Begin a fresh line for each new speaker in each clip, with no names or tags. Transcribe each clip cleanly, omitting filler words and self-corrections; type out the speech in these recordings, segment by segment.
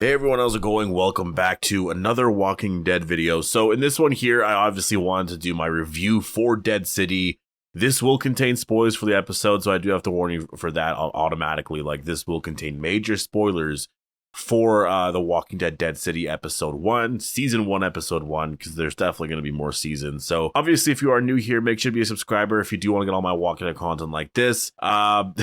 Hey everyone, how's it going? Welcome back to another Walking Dead video. So in this one here, I obviously wanted to do my review for Dead City. This will contain spoilers for the episode, so I do have to warn you for that automatically. Like, this will contain major spoilers for the Walking Dead Dead City episode 1, season 1, episode 1, because there's definitely going to be more seasons. So obviously, if you are new here, make sure to be a subscriber if you do want to get all my Walking Dead content like this. I'm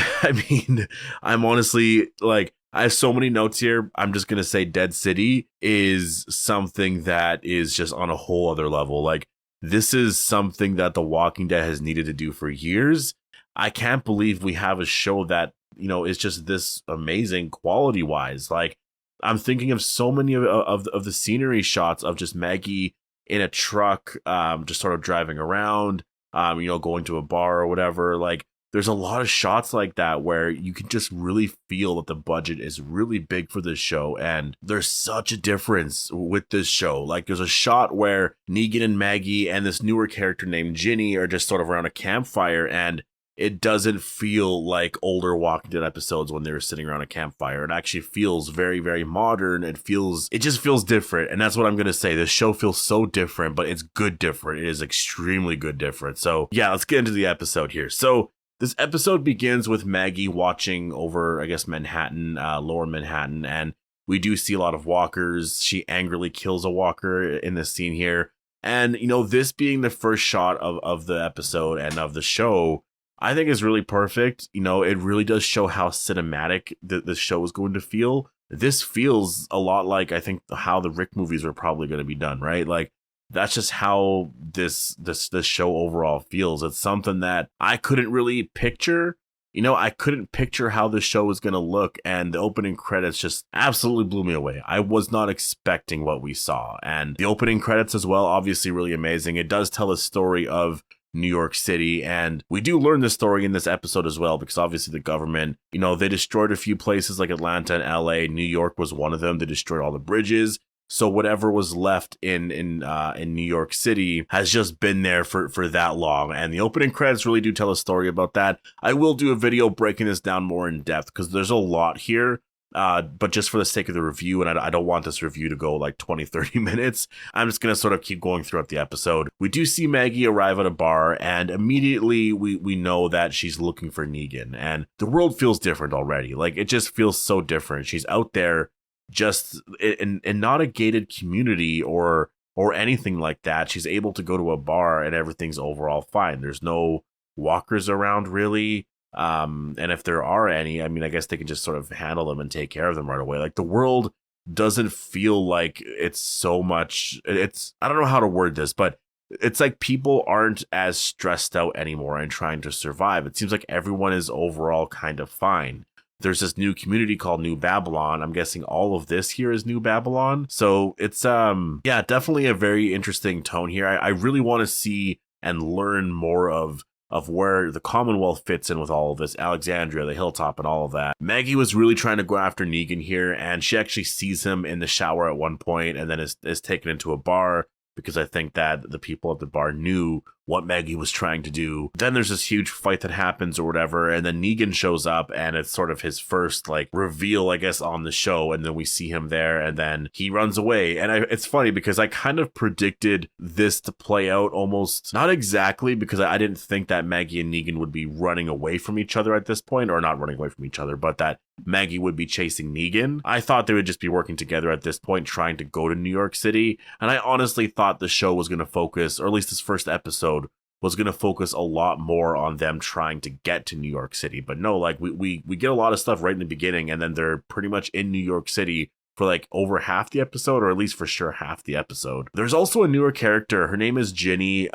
honestly like, I have so many notes here. I'm just going to say Dead City is something that is just on a whole other level. Like, this is something that The Walking Dead has needed to do for years. I can't believe we have a show that, is just this amazing quality wise. Like, I'm thinking of so many of the scenery shots of just Maggie in a truck, just sort of driving around, going to a bar or whatever. Like, there's a lot of shots like that where you can just really feel that the budget is really big for this show. And there's such a difference with this show. Like, there's a shot where Negan and Maggie and this newer character named Ginny are just sort of around a campfire, and it doesn't feel like older Walking Dead episodes when they were sitting around a campfire. It actually feels very, very modern. It just feels different. And that's what I'm going to say. This show feels so different, but it's good different. It is extremely good different. So yeah, let's get into the episode here. So this episode begins with Maggie watching over, I guess, Manhattan, lower Manhattan, and we do see a lot of walkers. She angrily kills a walker in this scene here. And, this being the first shot of the episode and of the show, I think is really perfect. It really does show how cinematic the show is going to feel. This feels a lot like, I think, how the Rick movies were probably going to be done, right? Like, that's just how this show overall feels. It's something that I couldn't really picture. I couldn't picture how this show was going to look, and the opening credits just absolutely blew me away. I was not expecting what we saw, and the opening credits as well, obviously really amazing. It does tell a story of New York City, and we do learn this story in this episode as well, because obviously the government, they destroyed a few places like Atlanta and LA. New York was one of them. They destroyed all the bridges. So whatever was left in New York City has just been there for that long. And the opening credits really do tell a story about that. I will do a video breaking this down more in depth because there's a lot here. But just for the sake of the review, and I don't want this review to go like 20-30 minutes, I'm just going to sort of keep going throughout the episode. We do see Maggie arrive at a bar, and immediately we know that she's looking for Negan. And the world feels different already. Like, it just feels so different. She's out there just in not a gated community or anything like that. She's able to go to a bar and everything's overall fine. There's no walkers around really. And if there are any, I mean, I guess they can just sort of handle them and take care of them right away. Like, the world doesn't feel like it's so much. I don't know how to word this, but it's like people aren't as stressed out anymore and trying to survive. It seems like everyone is overall kind of fine. There's this new community called New Babylon. I'm guessing all of this here is New Babylon. So it's, definitely a very interesting tone here. I really want to see and learn more of where the Commonwealth fits in with all of this, Alexandria, the Hilltop, and all of that. Maggie was really trying to go after Negan here, and she actually sees him in the shower at one point and then is taken into a bar because I think that the people at the bar knew what Maggie was trying to do. Then there's this huge fight that happens or whatever, and then Negan shows up, and it's sort of his first, like, reveal, I guess, on the show, and then we see him there, and then he runs away. And it's funny because I kind of predicted this to play out almost, not exactly, because I didn't think that Maggie and Negan would be running away from each other at this point, or not running away from each other, but that Maggie would be chasing Negan. I thought they would just be working together at this point, trying to go to New York City, and I honestly thought the show was going to focus, or at least this first episode, was going to focus a lot more on them trying to get to New York City. But no, like, we get a lot of stuff right in the beginning, and then they're pretty much in New York City for like over half the episode, or at least for sure half the episode. There's also a newer character. Her name is Ginny.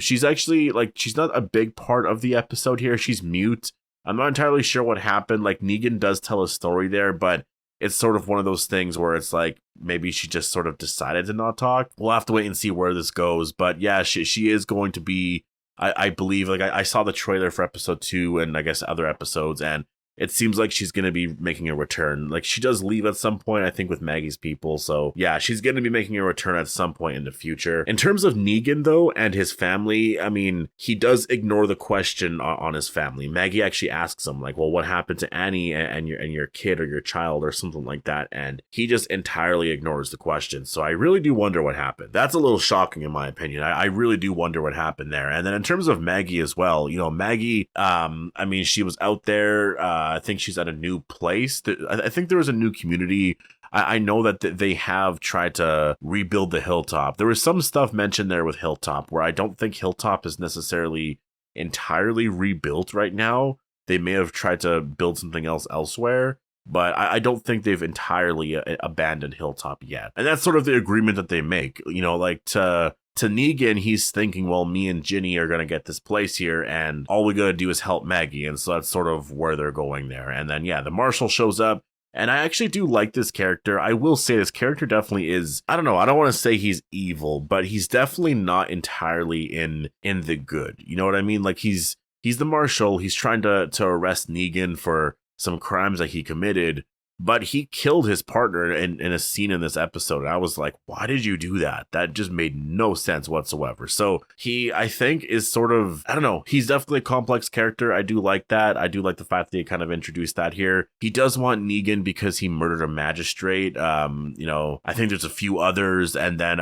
She's actually, like, she's not a big part of the episode here. She's mute. I'm not entirely sure what happened. Like, Negan does tell a story there, but it's sort of one of those things where it's like, maybe she just sort of decided to not talk. We'll have to wait and see where this goes. But yeah, she is going to be, I believe, like, I saw the trailer for episode 2 and I guess other episodes, and it seems like she's going to be making a return. Like, she does leave at some point, I think, with Maggie's people. So yeah, she's going to be making a return at some point in the future. In terms of Negan, though, and his family, I mean, he does ignore the question on his family. Maggie actually asks him, like, well, what happened to Annie and your kid or your child or something like that? And he just entirely ignores the question. So I really do wonder what happened. That's a little shocking in my opinion. I really do wonder what happened there. And then in terms of Maggie as well, you know, Maggie, I mean, she was out there, I think she's at a new place. I think there was a new community. I know that they have tried to rebuild the Hilltop. There was some stuff mentioned there with Hilltop where I don't think Hilltop is necessarily entirely rebuilt right now. They may have tried to build something else elsewhere, but I don't think they've entirely abandoned Hilltop yet. And that's sort of the agreement that they make. You know, like to Negan, he's thinking, well, me and Ginny are going to get this place here, and all we got to do is help Maggie. And so that's sort of where they're going there. And then, yeah, the Marshal shows up. And I actually do like this character. I will say this character definitely is, I don't know, I don't want to say he's evil, but he's definitely not entirely in the good. You know what I mean? Like, he's the Marshal. He's trying to arrest Negan for some crimes that he committed, but he killed his partner in a scene in this episode. And I was like, why did you do that? That just made no sense whatsoever. So he, I think, is sort of, I don't know, he's definitely a complex character. I do like that. I do like the fact that they kind of introduced that here. He does want Negan because he murdered a magistrate. You know, I think there's a few others. And then,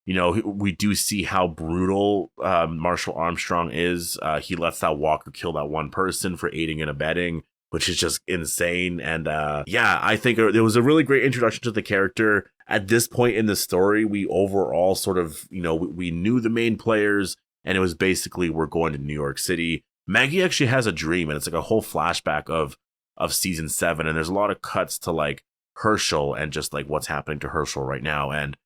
you know, we do see how brutal Marshall Armstrong is. He lets that walker kill that one person for aiding and abetting, which is just insane. And yeah, I think it was a really great introduction to the character. At this point in the story, we overall sort of, you know, we knew the main players, and it was basically, we're going to New York City. Maggie actually has a dream, and it's like a whole flashback of season 7. And there's a lot of cuts to like Herschel and just like what's happening to Herschel right now. And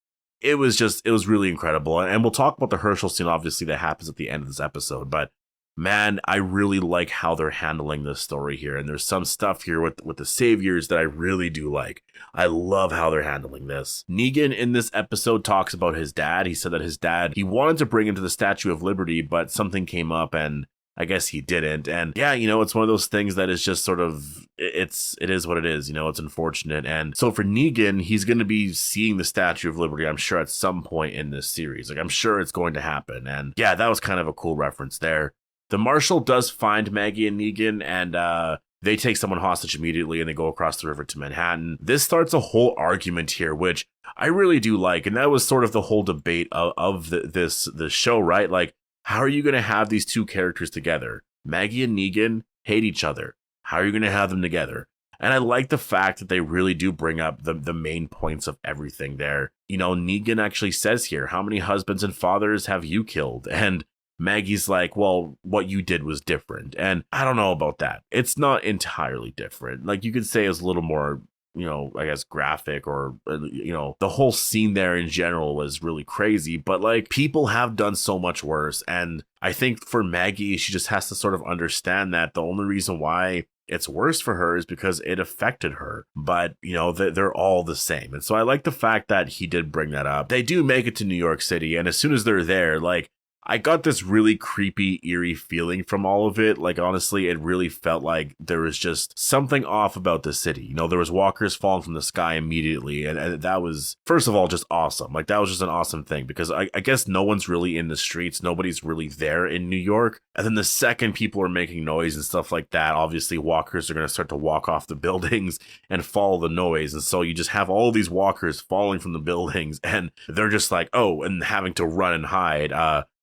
it was really incredible. And we'll talk about the Herschel scene, obviously, that happens at the end of this episode. But man, I really like how they're handling this story here. And there's some stuff here with the saviors that I really do like. I love how they're handling this. Negan in this episode talks about his dad. He said that his dad, he wanted to bring him to the Statue of Liberty, but something came up and I guess he didn't. And yeah, you know, it's one of those things that is just sort of, it is what it is. You know, it's unfortunate. And so for Negan, he's going to be seeing the Statue of Liberty, I'm sure, at some point in this series. Like, I'm sure it's going to happen. And yeah, that was kind of a cool reference there. The Marshal does find Maggie and Negan, and they take someone hostage immediately, and they go across the river to Manhattan. This starts a whole argument here, which I really do like, and that was sort of the whole debate of this show, right? Like, how are you going to have these two characters together? Maggie and Negan hate each other. How are you going to have them together? And I like the fact that they really do bring up the main points of everything there. You know, Negan actually says here, how many husbands and fathers have you killed? And Maggie's like, well, what you did was different. And I don't know about that. It's not entirely different. Like, you could say it's a little more, you know, I guess graphic, or, you know, the whole scene there in general was really crazy. But like, people have done so much worse. And I think for Maggie, she just has to sort of understand that the only reason why it's worse for her is because it affected her. But, you know, they're all the same. And so I like the fact that he did bring that up. They do make it to New York City. And as soon as they're there, like, I got this really creepy, eerie feeling from all of it. Like, honestly, it really felt like there was just something off about the city. You know, there was walkers falling from the sky immediately. And that was, first of all, just awesome. Like, that was just an awesome thing, because I guess no one's really in the streets. Nobody's really there in New York. And then the second people are making noise and stuff like that, obviously walkers are going to start to walk off the buildings and follow the noise. And so you just have all these walkers falling from the buildings, and they're just like, oh, and having to run and hide.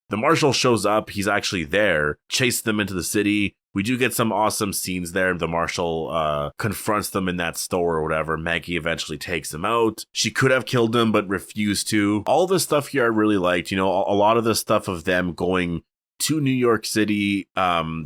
The Marshal shows up. He's actually there, chases them into the city. We do get some awesome scenes there. The Marshal confronts them in that store or whatever. Maggie eventually takes him out. She could have killed him, but refused to. All this stuff here I really liked. You know, a lot of the stuff of them going to New York City,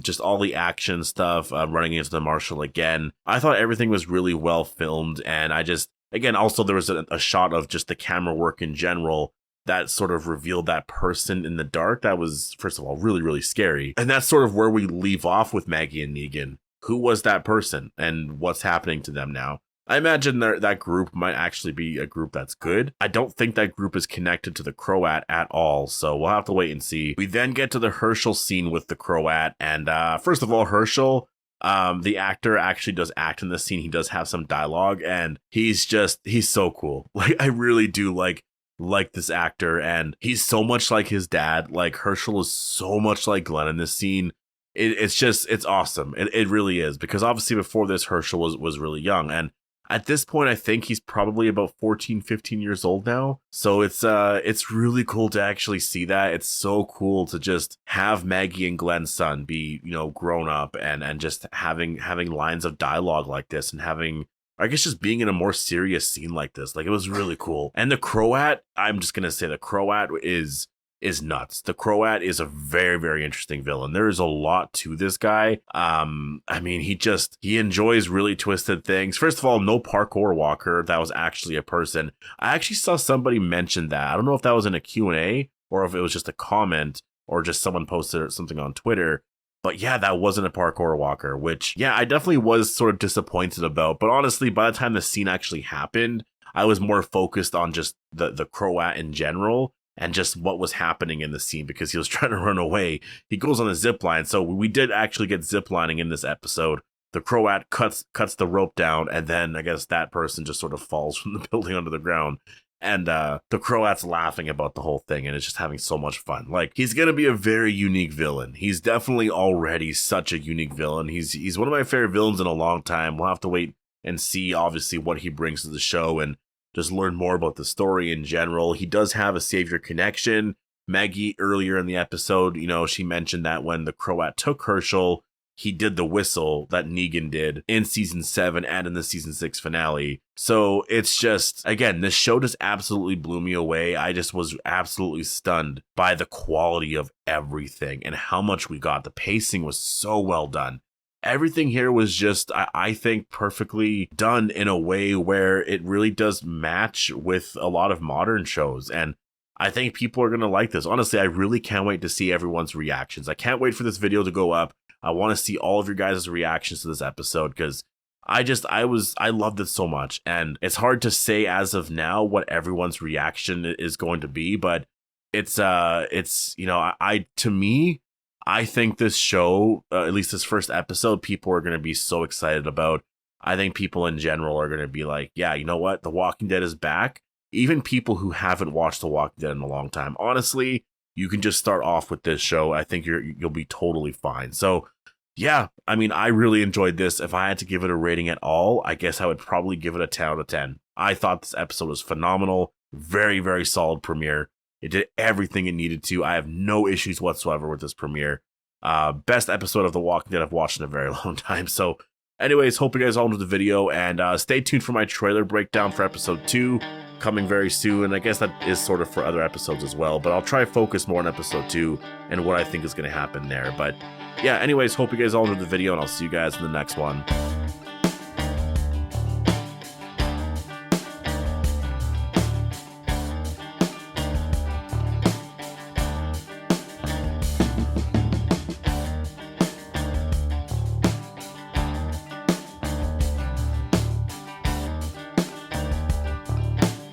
just all the action stuff, running into the Marshal again. I thought everything was really well filmed. And I just, again, also there was a shot of just the camera work in general that sort of revealed that person in the dark. That was, first of all, really, really scary. And that's sort of where we leave off with Maggie and Negan. Who was that person and what's happening to them now? I imagine that group might actually be a group that's good. I don't think that group is connected to the Croat at all, so we'll have to wait and see. We then get to the Herschel scene with the Croat, and first of all, Herschel, The actor actually does act in this scene. He does have some dialogue, and he's so cool. Like, I really do like this actor, and he's so much like his dad. Like, Herschel is so much like Glenn in this scene. It's awesome. It really is, because obviously before this, Herschel was really young, and at this point, I think he's probably about 14, 15 years old now. So it's really cool to actually see that. It's so cool to just have Maggie and Glenn's son be, grown up and just having lines of dialogue like this, and having, I guess, just being in a more serious scene like this. Like, it was really cool. And the Croat, I'm just going to say the Croat is nuts. The Croat is a very, very interesting villain. There is a lot to this guy. I mean, he enjoys really twisted things. First of all, no parkour walker. That was actually a person. I actually saw somebody mention that. I don't know if that was in a Q&A or if it was just a comment or just someone posted something on Twitter. But yeah, that wasn't a parkour walker, which, yeah, I definitely was sort of disappointed about. But honestly, by the time the scene actually happened, I was more focused on just the Croat in general, and just what was happening in the scene, because he was trying to run away. He goes on a zip line. So we did actually get zip lining in this episode. The Croat cuts the rope down, and then I guess that person just sort of falls from the building onto the ground. And the Croat's laughing about the whole thing, and it's just having so much fun. Like, he's going to be a very unique villain. He's definitely already such a unique villain. He's one of my favorite villains in a long time. We'll have to wait and see, obviously, what he brings to the show, and just learn more about the story in general. He does have a savior connection. Maggie, earlier in the episode, she mentioned that when the Croat took Herschel, he did the whistle that Negan did in season 7 and in the season 6 finale. So it's just, again, this show just absolutely blew me away. I just was absolutely stunned by the quality of everything and how much we got. The pacing was so well done. Everything here was just, I think, perfectly done in a way where it really does match with a lot of modern shows. And I think people are going to like this. Honestly, I really can't wait to see everyone's reactions. I can't wait for this video to go up. I want to see all of your guys' reactions to this episode, because I loved it so much. And it's hard to say as of now what everyone's reaction is going to be, but to me, I think this show, at least this first episode, people are going to be so excited about. I think people in general are going to be like, yeah, you know what? The Walking Dead is back. Even people who haven't watched The Walking Dead in a long time. Honestly, you can just start off with this show. I think you'll be totally fine. So, yeah, I mean, I really enjoyed this. If I had to give it a rating at all, I guess I would probably give it a 10 out of 10. I thought this episode was phenomenal. Very, very solid premiere. It did everything it needed to. I have no issues whatsoever with this premiere. Best episode of The Walking Dead I've watched in a very long time. So anyways, hope you guys all enjoyed the video, and stay tuned for my trailer breakdown for episode 2 coming very soon. And I guess that is sort of for other episodes as well, but I'll try to focus more on episode 2 and what I think is going to happen there. But yeah, anyways, hope you guys all enjoyed the video, and I'll see you guys in the next one.